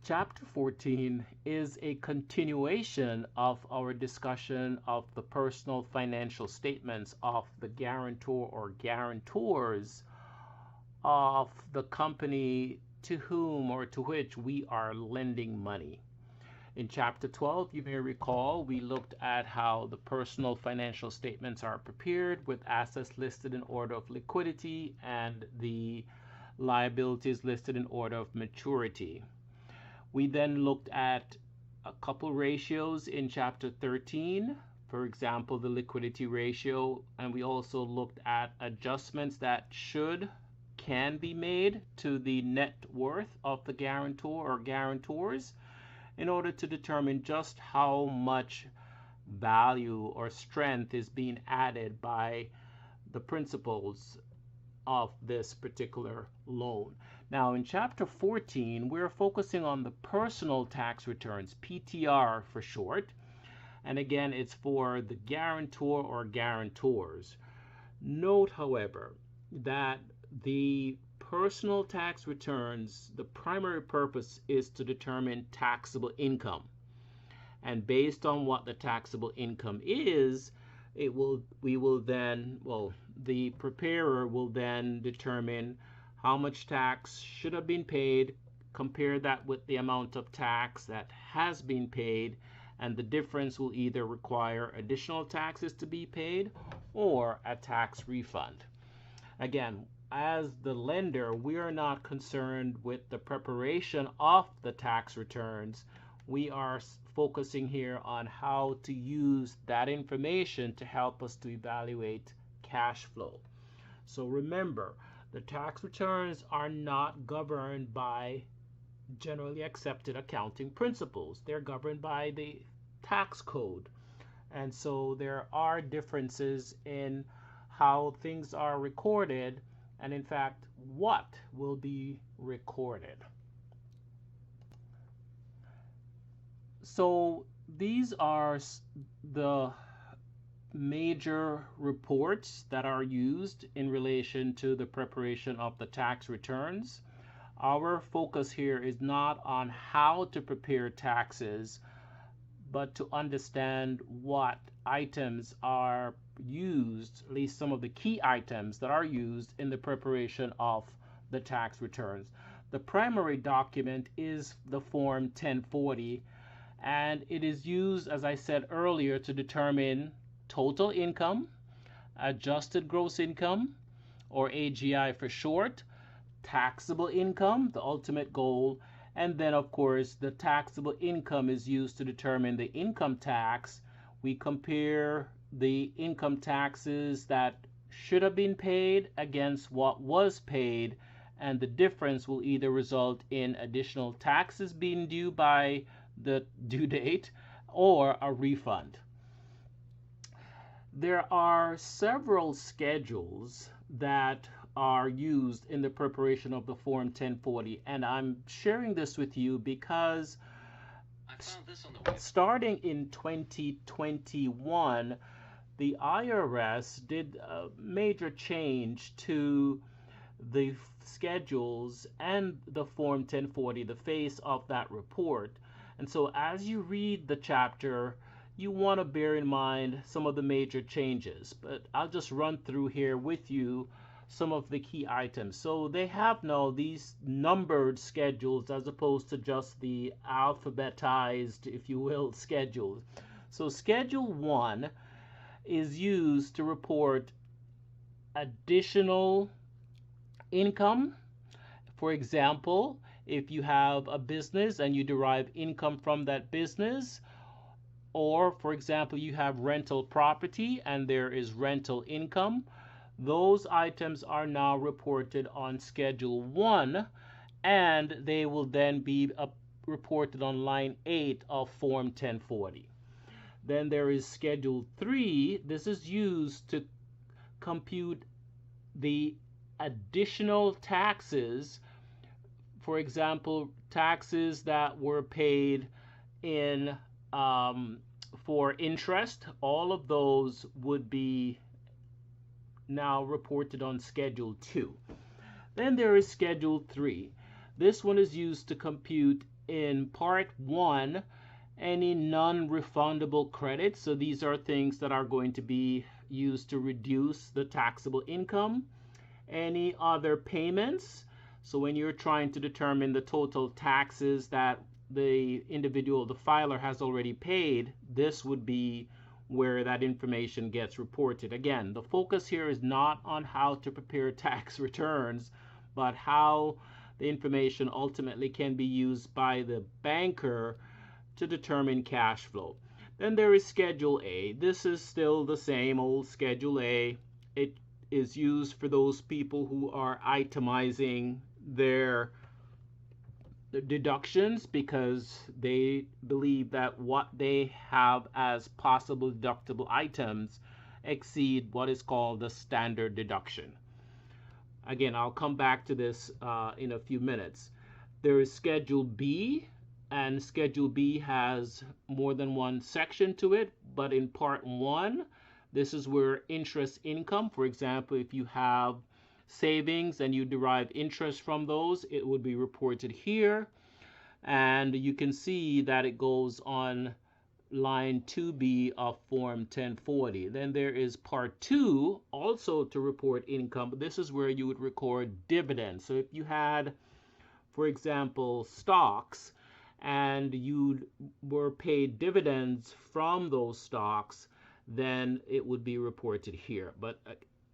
Chapter 14 is a continuation of our discussion of the personal financial statements of the guarantor or guarantors of the company to whom or to which we are lending money. In Chapter 12, you may recall, we looked at how the personal financial statements are prepared with assets listed in order of liquidity and the liabilities listed in order of maturity. We then looked at a couple ratios in Chapter 13, for example, the liquidity ratio, and we also looked at adjustments that can be made to the net worth of the guarantor or guarantors in order to determine just how much value or strength is being added by the principals of this particular loan. Now, in Chapter 14, we're focusing on the personal tax returns, PTR for short. And again, it's for the guarantor or guarantors. Note, however, that the personal tax returns, the primary purpose is to determine taxable income. And based on what the taxable income is, the preparer will then determine how much tax should have been paid, compare that with the amount of tax that has been paid, and the difference will either require additional taxes to be paid or a tax refund. Again, as the lender, we are not concerned with the preparation of the tax returns. We are focusing here on how to use that information to help us to evaluate cash flow. So remember, the tax returns are not governed by generally accepted accounting principles. They're governed by the tax code. And so there are differences in how things are recorded and, in fact, what will be recorded. So these are the major reports that are used in relation to the preparation of the tax returns. Our focus here is not on how to prepare taxes, but to understand what items are used, at least some of the key items that are used in the preparation of the tax returns. The primary document is the Form 1040, and it is used, as I said earlier, to determine total income, adjusted gross income, or AGI for short, taxable income, the ultimate goal, and then, of course, the taxable income is used to determine the income tax. We compare the income taxes that should have been paid against what was paid, and the difference will either result in additional taxes being due by the due date or a refund. There are several schedules that are used in the preparation of the Form 1040, and I'm sharing this with you because starting in 2021, the IRS did a major change to the schedules and the Form 1040, the face of that report. And so as you read the chapter, you want to bear in mind some of the major changes, but I'll just run through here with you some of the key items. So they have now these numbered schedules as opposed to just the alphabetized, if you will, schedules. So Schedule 1 is used to report additional income. For example, if you have a business and you derive income from that business, or, for example, you have rental property and there is rental income, those items are now reported on Schedule 1, and they will then be reported on line 8 of Form 1040. Then there is Schedule 3. This is used to compute the additional taxes. For example, taxes that were paid in for interest, all of those would be now reported on Schedule 2. Then there is Schedule 3. This one is used to compute in Part 1, any non-refundable credits. So these are things that are going to be used to reduce the taxable income. Any other payments. So when you're trying to determine the total taxes that the individual, the filer, has already paid, this would be where that information gets reported. Again, the focus here is not on how to prepare tax returns, but how the information ultimately can be used by the banker to determine cash flow. Then there is Schedule A. This is still the same old Schedule A. It is used for those people who are itemizing their deductions because they believe that what they have as possible deductible items exceed what is called the standard deduction. Again, I'll come back to this in a few minutes. There is Schedule B, and Schedule B has more than one section to it, but in Part 1, this is where interest income, for example, if you have savings and you derive interest from those, it would be reported here. And you can see that it goes on line 2B of Form 1040. Then there is Part 2, also to report income, but this is where you would record dividends. So if you had, for example, stocks, and you were paid dividends from those stocks, then it would be reported here. But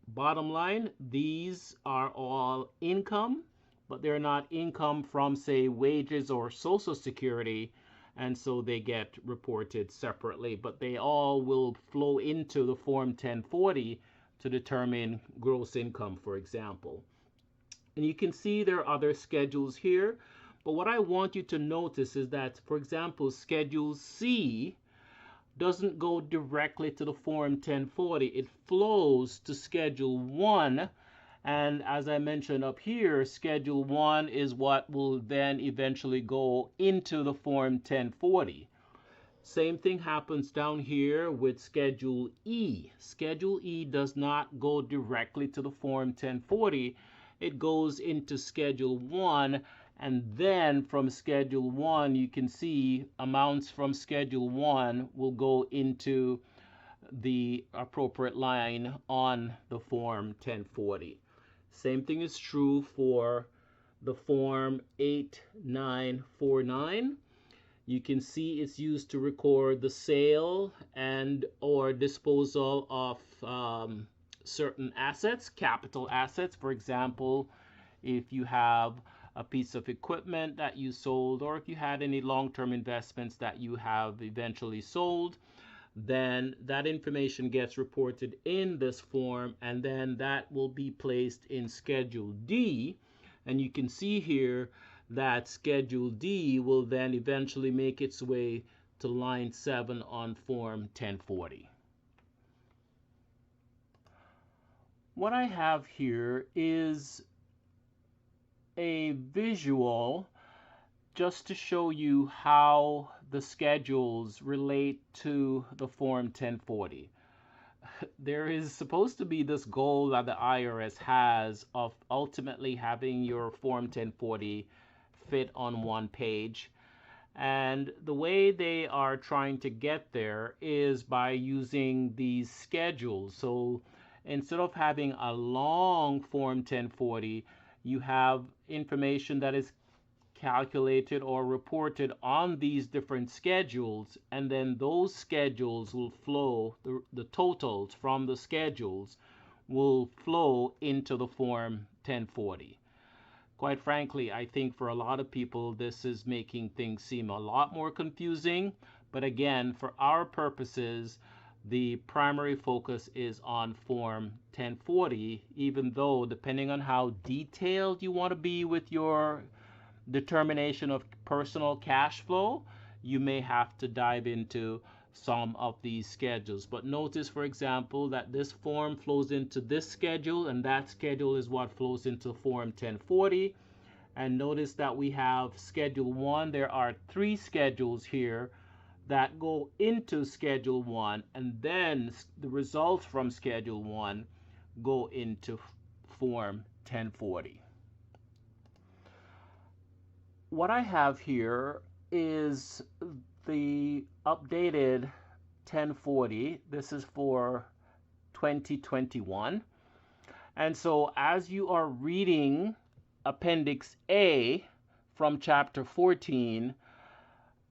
bottom line, these are all income, but they're not income from, say, wages or Social Security, and so they get reported separately. But they all will flow into the Form 1040 to determine gross income, for example. And you can see there are other schedules here. But what I want you to notice is that, for example, Schedule C doesn't go directly to the Form 1040. It flows to Schedule 1. And as I mentioned up here, Schedule 1 is what will then eventually go into the Form 1040. Same thing happens down here with Schedule E. Schedule E does not go directly to the Form 1040. It goes into Schedule 1. And then from Schedule 1, you can see amounts from Schedule 1 will go into the appropriate line on the Form 1040. Same thing is true for the Form 8949. You can see it's used to record the sale and or disposal of certain assets, capital assets. For example, if you have a piece of equipment that you sold, or if you had any long-term investments that you have eventually sold, then that information gets reported in this form, and then that will be placed in Schedule D. And you can see here that Schedule D will then eventually make its way to line 7 on Form 1040. What I have here is a visual just to show you how the schedules relate to the Form 1040. There is supposed to be this goal that the IRS has of ultimately having your Form 1040 fit on one page. And the way they are trying to get there is by using these schedules. So instead of having a long Form 1040, you have information that is calculated or reported on these different schedules, and then those schedules will flow, the totals from the schedules will flow into the Form 1040. Quite frankly, I think for a lot of people this is making things seem a lot more confusing, but again, for our purposes, the primary focus is on Form 1040, even though depending on how detailed you want to be with your determination of personal cash flow, you may have to dive into some of these schedules. But notice, for example, that this form flows into this schedule, and that schedule is what flows into Form 1040. And notice that we have Schedule 1. There are 3 schedules here that go into Schedule 1, and then the results from Schedule 1 go into Form 1040. what I have here is the updated 1040. This is for 2021. And so as you are reading Appendix A from Chapter 14,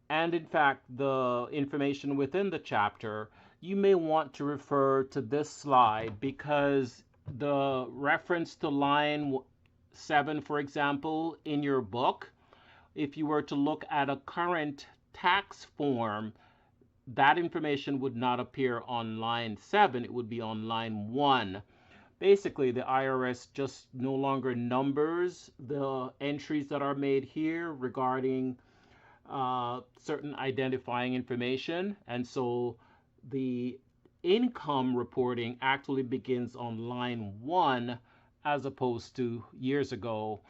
and in fact the information within the chapter, you may want to refer to this slide because the reference to line 7, for example, in your book, if you were to look at a current tax form, that information would not appear on line 7, it would be on line 1. Basically, the IRS just no longer numbers the entries that are made here regarding certain identifying information, and so the income reporting actually begins on line 1 as opposed to years ago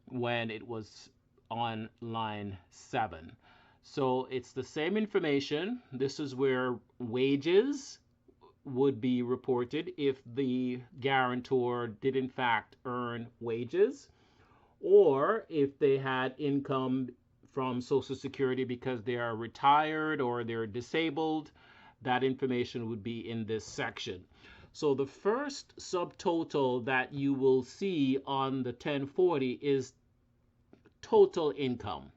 when it was on line 7. So it's the same information. This is where wages would be reported if the guarantor did in fact earn wages, or if they had income from Social Security because they are retired or they're disabled, that information would be in this section. So the first subtotal that you will see on the 1040 is total income.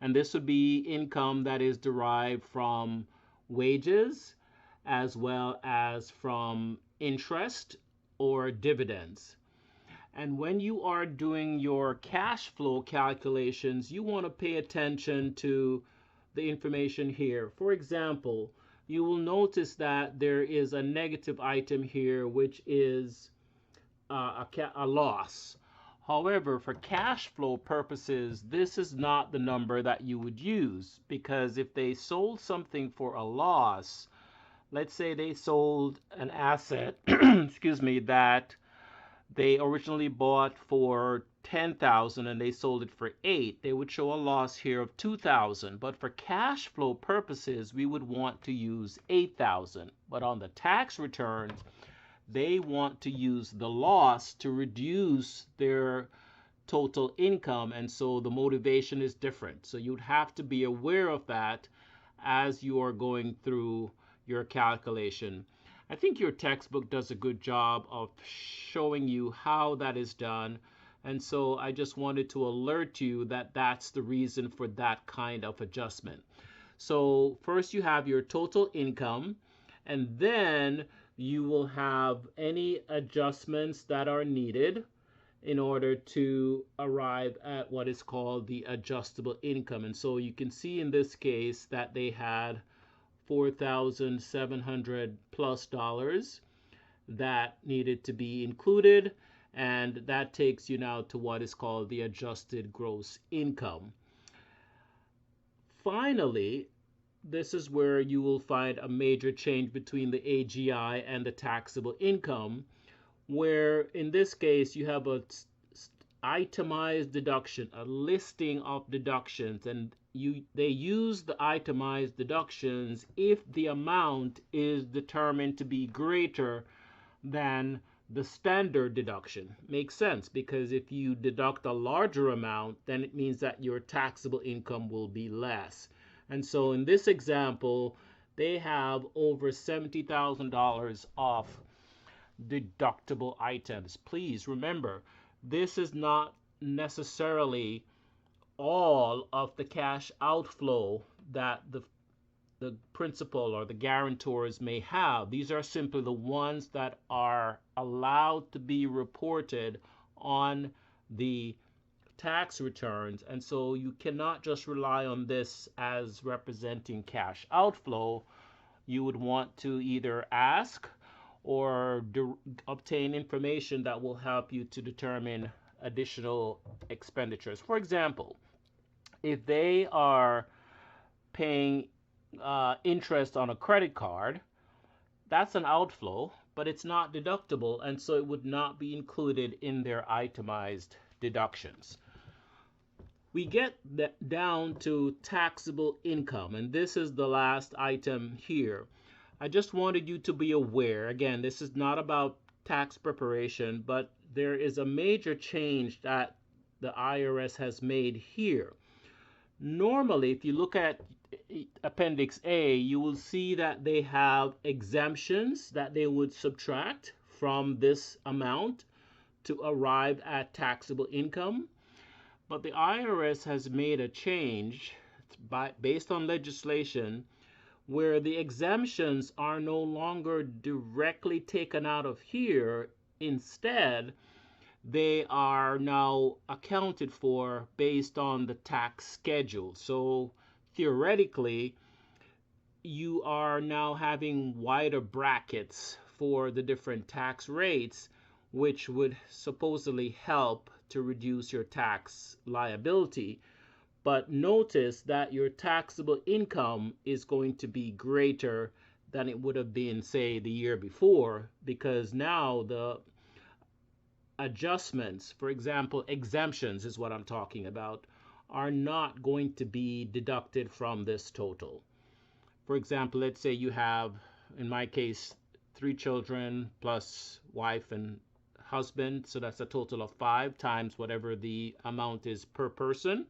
And this would be income that is derived from wages as well as from interest or dividends. And when you are doing your cash flow calculations, you want to pay attention to the information here. For example, you will notice that there is a negative item here, which is a loss. However, for cash flow purposes, this is not the number that you would use, because if they sold something for a loss, let's say they sold an asset, excuse me, that they originally bought for $10,000 and they sold it for $8,000, they would show a loss here of $2,000. But for cash flow purposes, we would want to use $8,000. But on the tax returns, they want to use the loss to reduce their total income, and so the motivation is different. So you'd have to be aware of that as you are going through your calculation. I think your textbook does a good job of showing you how that is done, and so I just wanted to alert you that that's the reason for that kind of adjustment. So first you have your total income, and then you will have any adjustments that are needed in order to arrive at what is called the adjustable income. And so you can see in this case that they had $4,700 plus that needed to be included, and that takes you now to what is called the adjusted gross income. Finally, this is where you will find a major change between the AGI and the taxable income, where in this case you have a itemized deduction, a listing of deductions, and they use the itemized deductions if the amount is determined to be greater than the standard deduction. Makes sense, because if you deduct a larger amount, then it means that your taxable income will be less. And so in this example, they have over $70,000 of deductible items. Please remember, this is not necessarily all of the cash outflow that the principal or the guarantors may have. These are simply the ones that are allowed to be reported on the tax returns, and so you cannot just rely on this as representing cash outflow. You would want to either ask or obtain information that will help you to determine additional expenditures. For example, if they are paying interest on a credit card, that's an outflow, but it's not deductible, and so it would not be included in their itemized deductions. We get down to taxable income, and this is the last item here. I just wanted you to be aware, again, this is not about tax preparation, but there is a major change that the IRS has made here. Normally, if you look at Appendix A, you will see that they have exemptions that they would subtract from this amount to arrive at taxable income. But the IRS has made a change based on legislation where the exemptions are no longer directly taken out of here. Instead, they are now accounted for based on the tax schedule. So theoretically, you are now having wider brackets for the different tax rates, which would supposedly help to reduce your tax liability. But notice that your taxable income is going to be greater than it would have been, say, the year before, because now the adjustments, for example, exemptions is what I'm talking about, are not going to be deducted from this total. For example, let's say you have, in my case, 3 children plus wife and husband, so that's a total of 5 times whatever the amount is per person.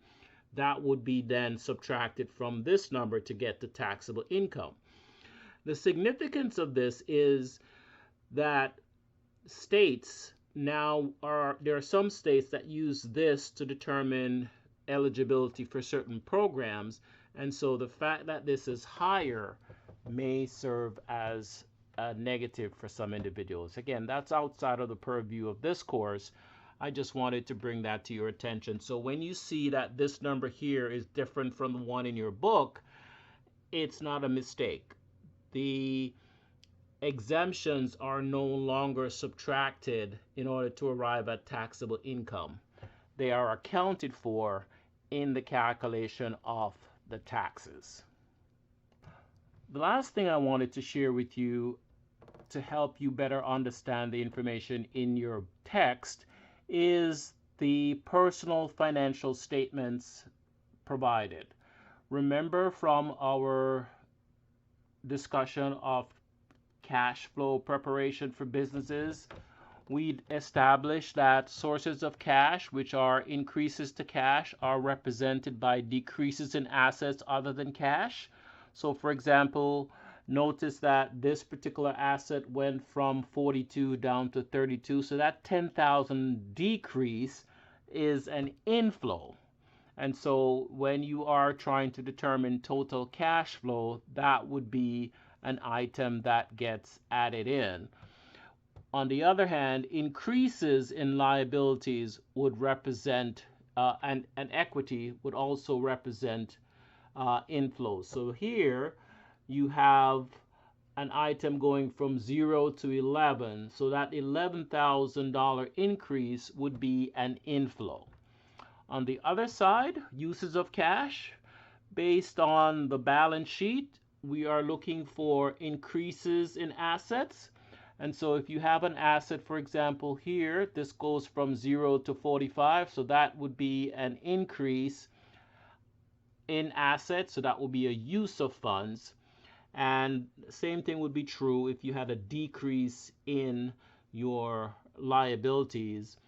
That would be then subtracted from this number to get the taxable income. The significance of this is that states now there are some states that use this to determine eligibility for certain programs, and so the fact that this is higher may serve as a negative for some individuals. Again, that's outside of the purview of this course. I just wanted to bring that to your attention. So when you see that this number here is different from the one in your book, it's not a mistake. The exemptions are no longer subtracted in order to arrive at taxable income. They are accounted for in the calculation of the taxes. The last thing I wanted to share with you to help you better understand the information in your text is the personal financial statements provided. Remember from our discussion of cash flow preparation for businesses, we established that sources of cash, which are increases to cash, are represented by decreases in assets other than cash. So for example, notice that this particular asset went from 42 down to 32. So that 10,000 decrease is an inflow. And so when you are trying to determine total cash flow, that would be an item that gets added in. On the other hand, increases in liabilities would represent, and equity would also represent inflows. So here you have an item going from 0 to 11. So that $11,000 increase would be an inflow. On the other side, uses of cash, based on the balance sheet, we are looking for increases in assets. And so if you have an asset, for example, here, this goes from 0 to 45. So that would be an increase in assets. So that would be a use of funds. And the same thing would be true if you had a decrease in your liabilities.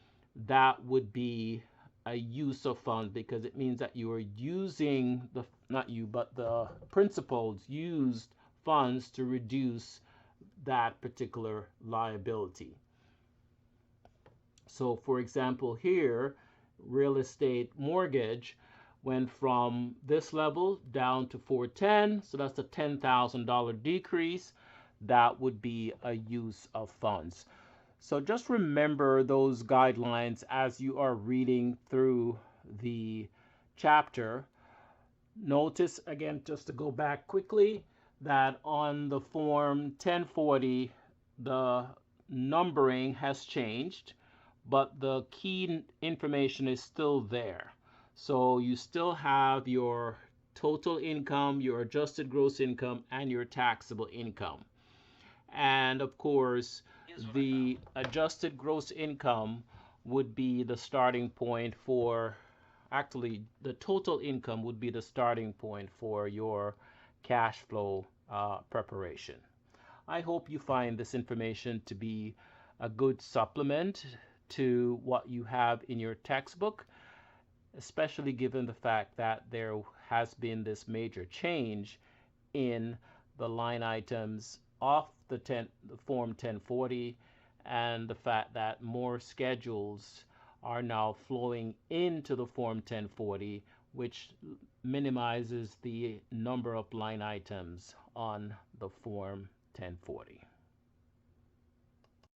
That would be a use of funds, because it means that you are using the, not you, but the principals used funds to reduce that particular liability. So for example here, real estate mortgage went from this level down to 410, so that's a $10,000 decrease. That would be a use of funds. So just remember those guidelines as you are reading through the chapter. Notice again, just to go back quickly, that on the form 1040, the numbering has changed, but the key information is still there. So you still have your total income, your adjusted gross income, and your taxable income. And of course, the adjusted gross income would be the starting point for, actually, the total income would be the starting point for your cash flow preparation. I hope you find this information to be a good supplement to what you have in your textbook. especially given the fact that there has been this major change in the line items of the Form 1040, and the fact that more schedules are now flowing into the Form 1040, which minimizes the number of line items on the Form 1040.